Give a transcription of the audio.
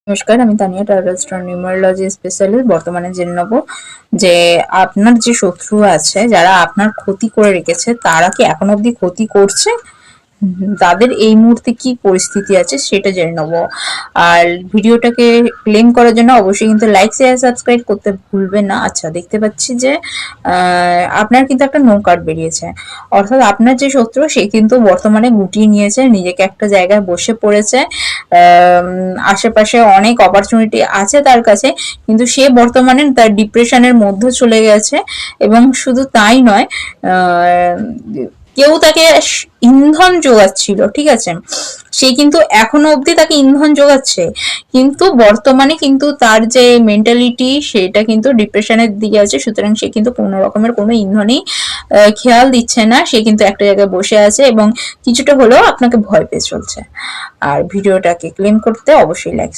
নমস্কার, আমি Tania টারোস্টার numerology specialist. বর্তমানে জেনে নেব যে আপনার যে শত্রু আছে, যারা আপনার ক্ষতি করে রেখেছে, তারা কি এখন অবধি ক্ষতি করছে? তাদের এই মুহূর্তে কি পরিস্থিতি আছে সেটা জেনে নেবো। আর ভিডিওটাকে ক্লেম করার জন্য অবশ্যই কিন্তু লাইক শেয়ার সাবস্ক্রাইব করতে ভুলবেন না। আচ্ছা, দেখতে পাচ্ছি যে আপনার কিন্তু একটা নো কার্ড বেরিয়েছে, অর্থাৎ আপনার যে শত্রু সে কিন্তু বর্তমানে গুটিয়ে নিয়েছে, নিজেকে একটা জায়গায় বসে পড়েছে। আশেপাশে অনেক অপরচুনিটি আছে তার কাছে, কিন্তু সে বর্তমানে তার ডিপ্রেশনের মধ্যে চলে গেছে। এবং শুধু তাই নয়, কেউ তাকে ইন্ধন যোগাচ্ছিল, ঠিক আছে, সে কিন্তু এখনো অবধি তাকে ইন্ধন যোগাচ্ছে, কিন্তু বর্তমানে কিন্তু তার যে মেন্টালিটি সেটা কিন্তু ডিপ্রেশনের দিকে আছে। সুতরাং সে কিন্তু কোনো রকমের কোনো ইন্ধনই খেয়াল দিচ্ছে না, সে কিন্তু একটা জায়গায় বসে আছে এবং কিছুটা হলেও আপনাকে ভয় পেয়ে চলছে। আর ভিডিওটাকে ক্লেম করতে অবশ্যই লাইক